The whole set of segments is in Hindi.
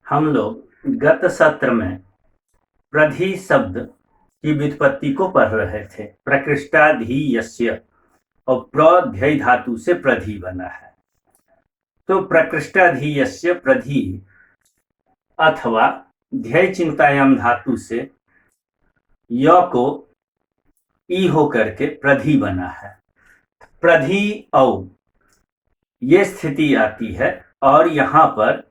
हम लोग गत सत्र में प्रधि शब्द की व्युत्पत्ति को पढ़ रहे थे। प्रकृष्टाधीयस्य और प्रध्यय धातु से प्रधि बना है। तो प्रकृष्टाधीयस्य प्रधि अथवा ध्यय चिंतायाम धातु से य को ई होकर के प्रधि बना है। प्रधि औ ये स्थिति आती है और यहाँ पर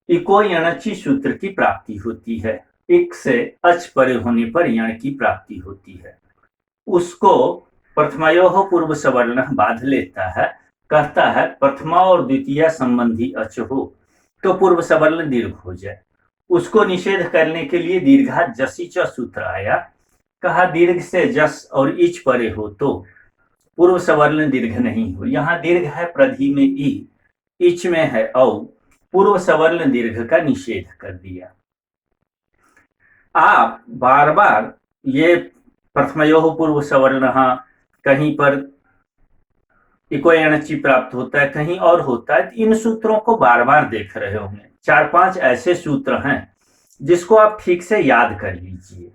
इको यणचि सूत्र की प्राप्ति होती है। इक से अच परे होने पर यण की प्राप्ति होती है। उसको प्रथमयोः पूर्व सवर्ण बाध लेता है, कहता है प्रथमा और द्वितीय संबंधी अच हो तो पूर्व सवर्ण दीर्घ हो जाए। उसको निषेध करने के लिए दीर्घा जसी च सूत्र आया। कहा दीर्घ से जस और इच परे हो तो पूर्व सवर्ण दीर्घ नहीं हो। यहाँ दीर्घ है प्रधि में ई, इच में है औ, पूर्व सवर्ण दीर्घ का निषेध कर दिया। आप बार बार ये प्रथमयोः पूर्व सवर्ण कहीं पर इको यणचि प्राप्त होता है, कहीं और होता है। इन सूत्रों को बार बार देख रहे होंगे। 4-5 ऐसे सूत्र हैं जिसको आप ठीक से याद कर लीजिए।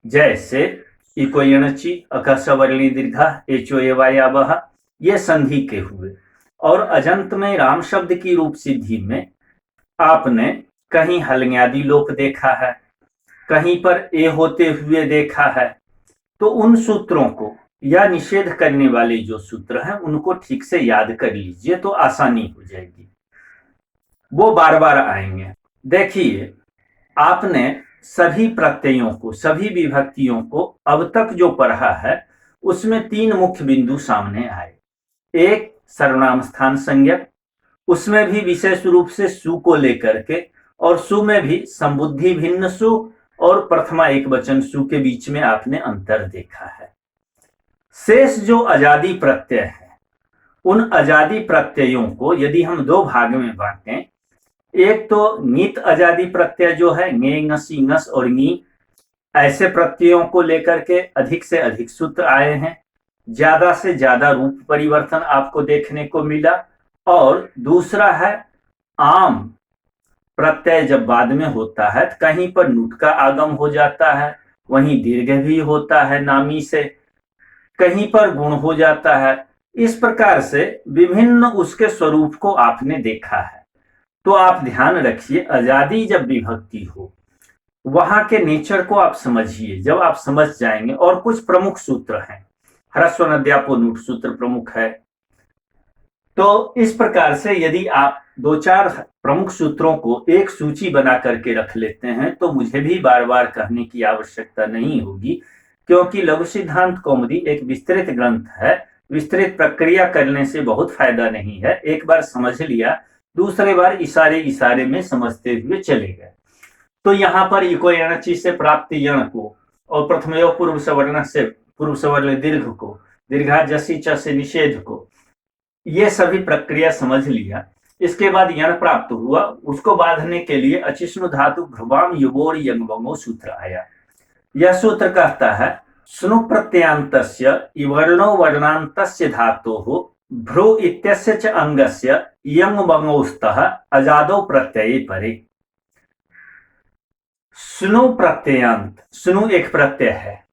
जैसे इको यणचि अक सवर्णी दीर्घा एचो एवायावह, ये संधि के हुए। और अजंत में राम शब्द की रूप सिद्धि में आपने कहीं हलन्यादि लोप देखा है, कहीं पर ए होते हुए देखा है। तो उन सूत्रों को या निषेध करने वाले जो सूत्र हैं उनको ठीक से याद कर लीजिए तो आसानी हो जाएगी। वो बार बार आएंगे। देखिए, आपने सभी प्रत्ययों को, सभी विभक्तियों को अब तक जो पढ़ा है उसमें 3 मुख्य बिंदु सामने आए। एक सर्वनाम स्थान संज्ञक, उसमें भी विशेष रूप से सु को लेकर के, और सु में भी संबुद्धि भिन्न सु और प्रथमा एक वचन सु के बीच में आपने अंतर देखा है। शेष जो अजादि प्रत्यय है, उन अजादि प्रत्ययों को यदि हम 2 भाग में बांटें, एक तो ङित अजादि प्रत्यय जो है ङे ङसी ङस और ङी, ऐसे प्रत्ययों को लेकर के अधिक से अधिक सूत्र आए हैं, ज्यादा से ज्यादा रूप परिवर्तन आपको देखने को मिला। और दूसरा है आम प्रत्यय जब बाद में होता है तो कहीं पर नुट का आगम हो जाता है, वहीं दीर्घ भी होता है नामी से, कहीं पर गुण हो जाता है। इस प्रकार से विभिन्न उसके स्वरूप को आपने देखा है। तो आप ध्यान रखिए, अजादि जब विभक्ति हो वहां के नेचर को आप समझिए। जब आप समझ जाएंगे, और कुछ प्रमुख सूत्र हैं, ह्रस्व नद्यापो नूट सूत्र प्रमुख है। तो इस प्रकार से यदि आप 2-4 प्रमुख सूत्रों को एक सूची बना करके रख लेते हैं तो मुझे भी बार बार कहने की आवश्यकता नहीं होगी, क्योंकि लघु सिद्धांत कौमुदी एक विस्तृत ग्रंथ है। विस्तृत प्रक्रिया करने से बहुत फायदा नहीं है। एक बार समझ लिया, दूसरे बार इशारे इशारे में समझते हुए चले गए। तो यहाँ पर इको यणचि से प्राप्त यण को और प्रथमयोः पूर्व सवर्ण से पूर्व सवर्ण दीर्घ को, दीर्घा जसी च से निषेध को, ये सभी प्रक्रिया समझ लिया। इसके बाद यण प्राप्त हुआ, उसको बांधने के लिए अचिष्णु धातु भ्रुवाम युगोर यंगवंगो सूत्र आया। यह सूत्र कहता है स्नु प्रत्ययांतस्य इवर्णो वर्णांतस्य धातोः भ्रू इत्यस्य च अंगस्य यंगवंगोस्तः अजादो प्रत्यये परे। स्नु प्रत्ययांत, स्नु एक प्रत्यय है,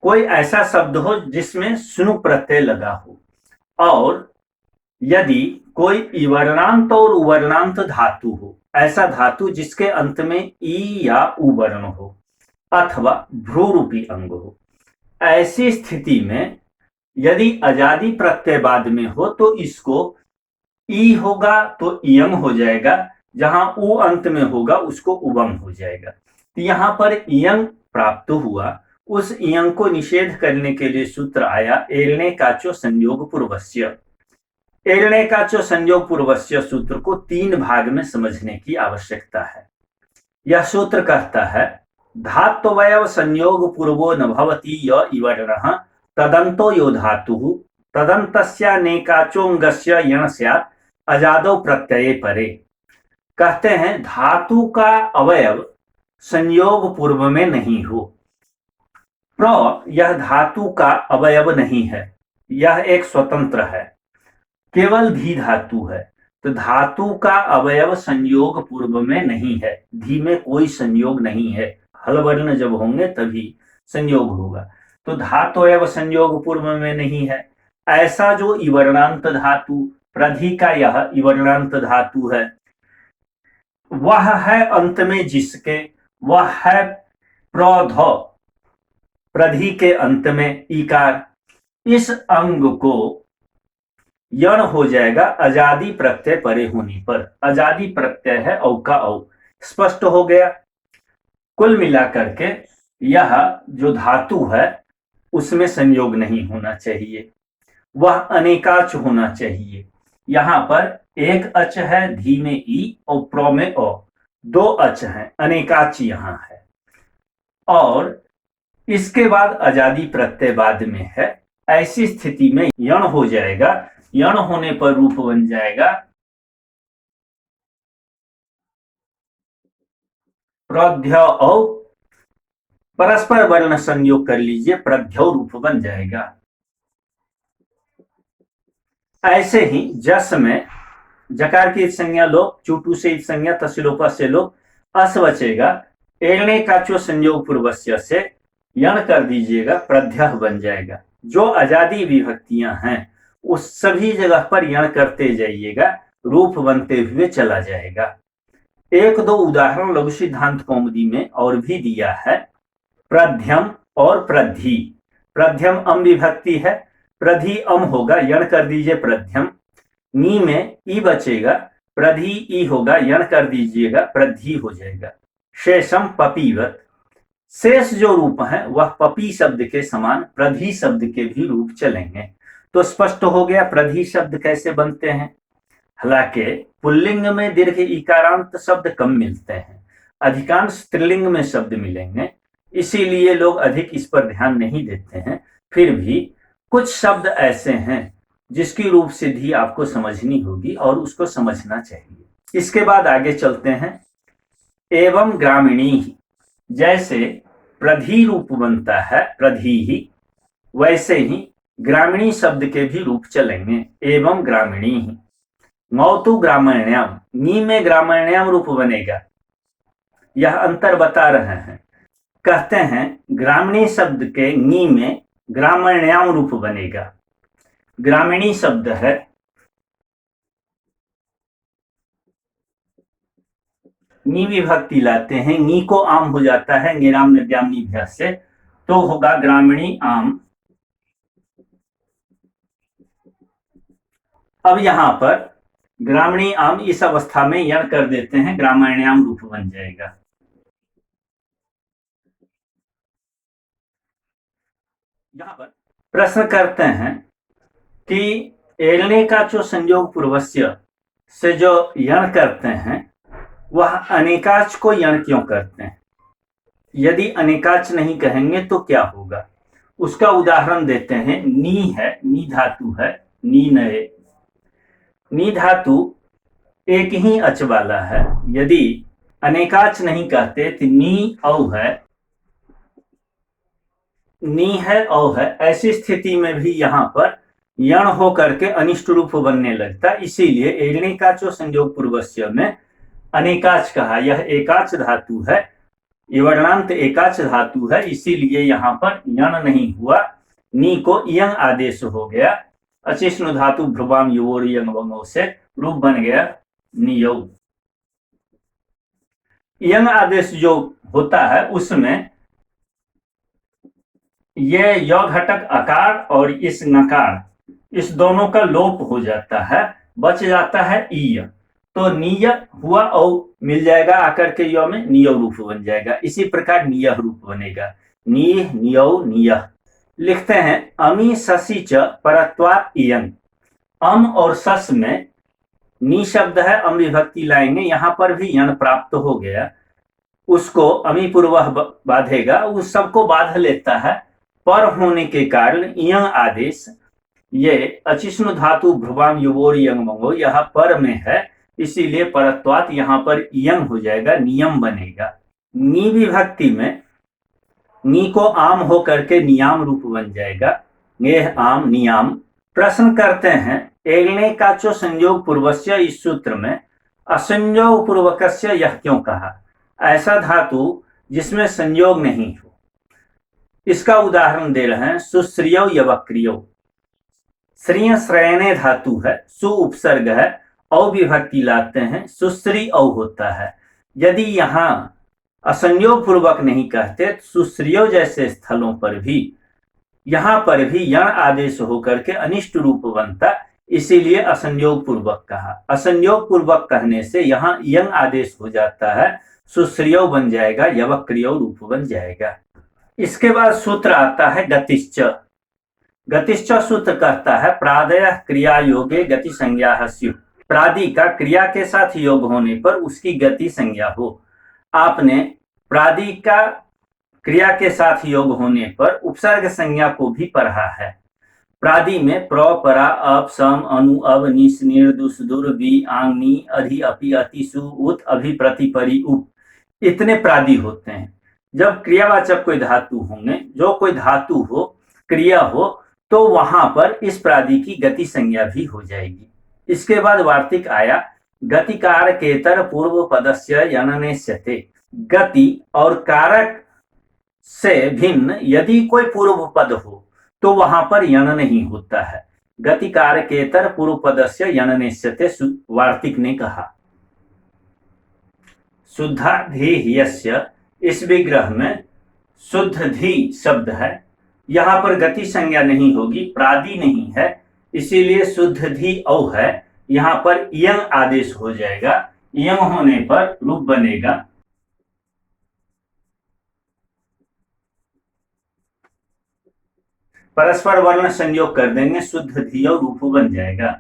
कोई ऐसा शब्द हो जिसमें स्नु प्रत्यय लगा हो, और यदि कोई इवर्णांत और उवर्णांत धातु हो, ऐसा धातु जिसके अंत में ई या उ वर्ण हो अथवा भ्रू रूपी अंग हो, ऐसी स्थिति में यदि अजादि प्रत्यय बाद में हो तो इसको ई होगा तो इयंग हो जाएगा, जहां उ अंत में होगा उसको उवंग हो जाएगा। तो यहां पर इयंग प्राप्त हुआ। उस इयंग को निषेध करने के लिए सूत्र आया एलने काचो संयोग पूर्वस्य। एलने काचो संयोग पूर्वस्य सूत्र को 3 भाग में समझने की आवश्यकता है। यह सूत्र कहता है धात्वयव संयोग पूर्वो न भवति य इवर्णः तदन्तो यो धातुः तदन्तस्यानेकाचोंगस्य यण स्यात् अजादो प्रत्यये परे। कहते हैं धातु का अवयव संयोग पूर्व में नहीं हो। प्र यह धातु का अवयव नहीं है, यह एक स्वतंत्र है, केवल धी धातु है। तो धातु का अवयव संयोग पूर्व में नहीं है, धी में कोई संयोग नहीं है, हल वर्ण जब होंगे तभी संयोग होगा। तो धातु अवयव संयोग पूर्व में नहीं है। ऐसा जो इवर्णांत धातु, प्रधि का यह इवर्णांत धातु है, वह है अंत में जिसके, वह है प्रध, प्रधि के अंत में ईकार। इस अंग को यण हो जाएगा अजादि प्रत्यय परे होने पर। अजादि प्रत्यय है औ का औ, स्पष्ट हो गया। कुल मिलाकर के यह जो धातु है उसमें संयोग नहीं होना चाहिए, वह अनेकाच होना चाहिए। यहां पर एक अच है धी में ई और प्र में ओ, दो अच हैं, अनेकाच यहां है। और इसके बाद अजादि प्रत्यय बाद में है। ऐसी स्थिति में यण हो जाएगा, यण होने पर रूप बन जाएगा प्रध्य औ, परस्पर वर्ण संयोग कर लीजिए, प्रध्यौ रूप बन जाएगा। ऐसे ही जस में जकार की संज्ञा लो, चूटू से संज्ञा, तसिलोपा से लो, अस बचेगा, एड़ने का चो संयोग पूर्वस्य से यण कर दीजिएगा, प्रध्य बन जाएगा। जो अजादी विभक्तियां हैं उस सभी जगह पर यण करते जाइएगा, रूप बनते हुए चला जाएगा। एक दो उदाहरण लघु सिद्धांत कौमुदी में और भी दिया है। प्रध्यम और प्रधि, प्रध्यम अम विभक्ति है, प्रधि अम होगा, यण कर दीजिए प्रध्यम। नी में ई बचेगा, प्रधि ई होगा, यण कर दीजिएगा, प्रधि हो जाएगा। शेषम पपीवत, शेष जो रूप है वह पपी शब्द के समान प्रधि शब्द के भी रूप चलेंगे। तो स्पष्ट हो गया प्रधि शब्द कैसे बनते हैं। हालांकि पुल्लिंग में दीर्घ इकारांत शब्द कम मिलते हैं, अधिकांश स्त्रीलिंग में शब्द मिलेंगे, इसीलिए लोग अधिक इस पर ध्यान नहीं देते हैं। फिर भी कुछ शब्द ऐसे हैं जिसकी रूप सिद्धि आपको समझनी होगी और उसको समझना चाहिए। इसके बाद आगे चलते हैं। एवं ग्रामीणी, जैसे प्रधि रूप बनता है प्रधि ही, वैसे ही ग्रामीणी शब्द के भी रूप चलेंगे। एवं ग्रामीणी ही, मौतु ग्रामीण्याम, नी में ग्रामीण्याम रूप बनेगा, यह अंतर बता रहे हैं। कहते हैं ग्रामीणी शब्द के नी में ग्रामीण्याम रूप बनेगा। ग्रामीणी शब्द है, नी विभक्ति लाते हैं, नी को आम हो जाता है निराम निव्याम निभ्या से, तो होगा ग्रामीणी आम। अब यहां पर ग्रामीणी आम इस अवस्था में यण कर देते हैं, ग्रामीण्याम रूप बन जाएगा। यहां पर प्रश्न करते हैं कि एलने का जो संयोग पूर्वस्य से जो यण करते हैं वह अनेकाच को यण क्यों करते हैं। यदि अनेकाच नहीं कहेंगे तो क्या होगा, उसका उदाहरण देते हैं। नी है, नी धातु है, नी नए, नी धातु एक ही अच वाला है। यदि अनेकाच नहीं कहते तो नी औ है, नी है औ है, ऐसी स्थिति में भी यहां पर यण हो करके अनिष्ट रूप बनने लगता। इसीलिए एणिकाचो संयोग पूर्वस्य में अनेकाच कहा। यह एकाच धातु है, वर्णांत एकाच धातु है, इसीलिए यहां पर यण नहीं हुआ, नी को यंग आदेश हो गया। अचिष्णु धातु भ्रुवाम योर यंग वंगों से रूप बन गया नियौ। यंग आदेश जो होता है उसमें ये य घटक आकार और इस नकार, इस दोनों का लोप हो जाता है, बच जाता है ईय। तो नीय हुआ और मिल जाएगा आकर के य में, निय रूप बन जाएगा। इसी प्रकार नियह रूप बनेगा, नीह नियौ नियह। लिखते हैं अमी ससी च परत्वात् इयं, अम और सस में नी शब्द है, अम विभक्ति लाएंगे, यहां पर भी यण प्राप्त हो गया, उसको अमी पूर्वः बाधेगा, उस सबको बाध लेता है। पर होने के कारण इयं आदेश, ये अचिष्णु धातु भ्रुवाम युवोर यंग मंगो, यह पर में है, इसीलिए परत्वात् यहां पर इयं हो जाएगा, नियम बनेगा। नी विभक्ति में नी को आम हो करके नियाम रूप बन जाएगा, नेह आम नियाम। प्रश्न करते हैं एगणे काचो संयोग पूर्वस्य, इस सूत्र में असंयोग पूर्वकस्य यह क्यों कहा? ऐसा धातु जिसमें संयोग नहीं हो। इसका उदाहरण दे रहे हैं, सुश्रियो यवक्रियो। श्रिय श्रयणे धातु है, सु उपसर्ग है, औ विभक्ति लाते हैं, सुश्री औ होता है। यदि यहां असंयोग पूर्वक नहीं कहते, सुश्रियो जैसे स्थलों पर भी यहां पर भी यण आदेश होकर के अनिष्ट रूप बनता, इसीलिए असंयोग पूर्वक कहा। असंयोग पूर्वक कहने से यहां यंग आदेश हो जाता है, सुश्रियो बन जाएगा, यवक्रियो रूप बन जाएगा। इसके बाद सूत्र आता है गतिश्च। गतिश्च सूत्र कहता है प्रादय क्रिया योगे गति संज्ञा स्युः। प्रादि का क्रिया के साथ योग होने पर उसकी गति संज्ञा हो। आपने प्रादि का क्रिया के साथ योग होने पर उपसर्ग संज्ञा को भी पढ़ा है। प्रादि में प्र, परा, अप, सम, अनु, अब, निस, निर, दुस, दुर, वि, आंग, नी, अधि, अपि, अति, सु, उत, अभि, प्रति, परि, उप, इतने प्रादि होते हैं। जब क्रियावाचक कोई धातु होंगे, जो कोई धातु हो, क्रिया हो, तो वहां पर इस प्रादि की गति संज्ञा भी हो जाएगी। इसके बाद वार्तिक आया, गतिकार केतर पूर्व पदस्य यणनेस्यते। गति और कारक से भिन्न यदि कोई पूर्व पद हो तो वहां पर यण नहीं होता है। गतिकार केतर पूर्व पदस्य यणनेस्यते वार्तिक ने कहा। शुद्धाधिह्यस्य, इस विग्रह में शुद्ध धी शब्द है, यहां पर गति संज्ञा नहीं होगी, प्रादि नहीं है, इसीलिए शुद्ध धी औ है, यहां पर यंग आदेश हो जाएगा। यंग होने पर रूप बनेगा परस्पर वर्ण संयोग कर देंगे, शुद्ध धियो रूप बन जाएगा।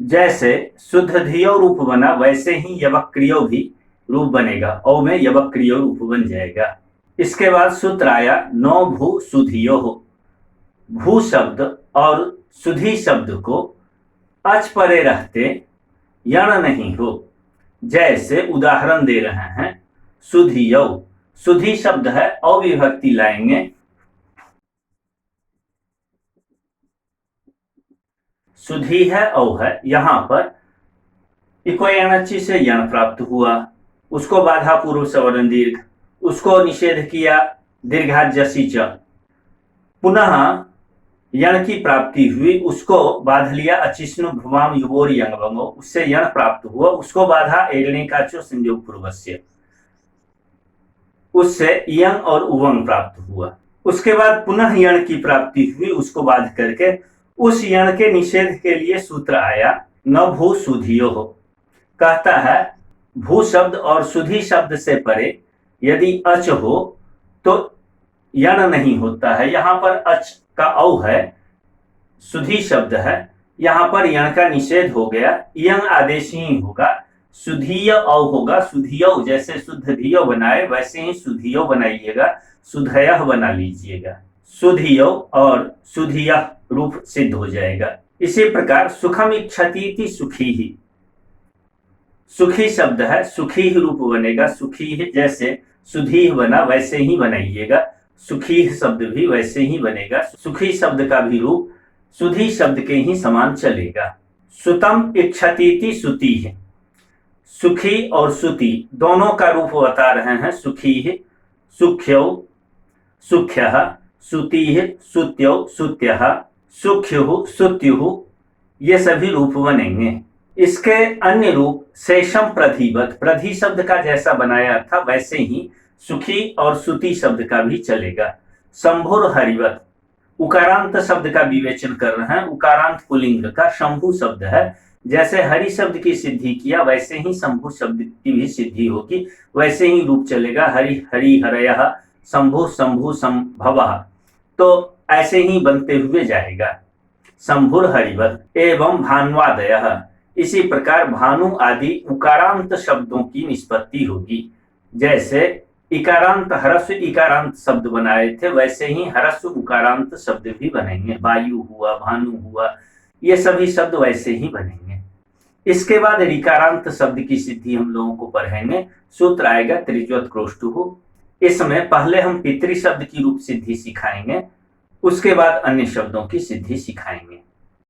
जैसे शुद्ध धियो रूप बना, वैसे ही यवक्रियो भी रूप बनेगा, औ में यवक्रियो रूप बन जाएगा। इसके बाद सूत्र आया, नो भू सुधियो हो। भू शब्द और सुधी शब्द को अच परे रहते यण नहीं हो। जैसे उदाहरण दे रहे हैं, सुधियो, सुधी शब्द है, अविभक्ति लाएंगे, सुधी है, औ है, यहां पर इकोयणची से यण प्राप्त हुआ, उसको बाधा पूर्व सवर्ण दीर्घ, उसको निषेध किया दीर्घाजसी च, पुनः यण की प्राप्ति हुई, उसको बाध लिया अचिष्णु भ्रुवाम युवोर यंग बंगो, उससे यण प्राप्त हुआ, उसको बाधा एगणे काचो संयोग पूर्वस्य, उससे यंग और उवंग प्राप्त हुआ। उसके बाद पुनः यण की प्राप्ति हुई, उसको बाध करके उस यण के निषेध के लिए सूत्र आया, न भू सुधियो हो। कहता है भू शब्द और सुधी शब्द से परे यदि अच हो तो यण नहीं होता है। यहां पर अच का औ है, सुधी शब्द है, यहां पर यण का निषेध हो गया, यंग आदेश ही होगा, सुधीय औ होगा। सुधियो जैसे शुद्ध धियो बनाए वैसे ही सुधियो बनाइएगा, सुधयः बना लीजिएगा, सुधियो और सुधियः रूप सिद्ध हो जाएगा। इसी प्रकार सुखम इच्छति सुखी ही, सुखी शब्द है, सुखी ही रूप बनेगा, सुखी ही जैसे सुधी बना वैसे ही बनाइएगा, सुखी शब्द भी वैसे ही बनेगा। सुखी शब्द का भी रूप सुधी शब्द के ही समान चलेगा। सुतम इच्छति सुती है, सुखी और सुती दोनों का रूप बता रहे हैं। सुखी है, सुख्यो, सुख्यः, सुती है, सुत्यो, सुत्यः, सुख्युः, सुत्युः, ये सभी रूप बनेंगे। इसके अन्य रूप शेषम प्रधिवत, प्रधि शब्द का जैसा बनाया था वैसे ही सुखी और सुती शब्द का भी चलेगा। शंभुर हरिवत, उकारांत शब्द का विवेचन कर रहे हैं, उकारांत पुल्लिंग का शंभु शब्द है, जैसे हरि शब्द की सिद्धि किया वैसे ही शंभु शब्द की भी सिद्धि होगी, वैसे ही रूप चलेगा। हरि हरि हरयः, शंभु शंभु संभवः, तो ऐसे ही बनते हुए जाएगा। शंभुर हरिवत एवं भान्वादयः, इसी प्रकार भानु आदि उकारांत शब्दों की निष्पत्ति होगी। जैसे इकारांत ह्रस्व इकारांत शब्द बनाए थे वैसे ही ह्रस्व उकारांत शब्द भी बनेंगे। वायु हुआ, भानु हुआ, ये सभी शब्द वैसे ही बनेंगे। इसके बाद ऋकारांत शब्द की सिद्धि हम लोगों को पढ़ेंगे। सूत्र आएगा त्रिज्योत क्रोष्टुः। इसमें पहले हम पितृ शब्द की रूप सिद्धि सिखाएंगे, उसके बाद अन्य शब्दों की सिद्धि सिखाएंगे।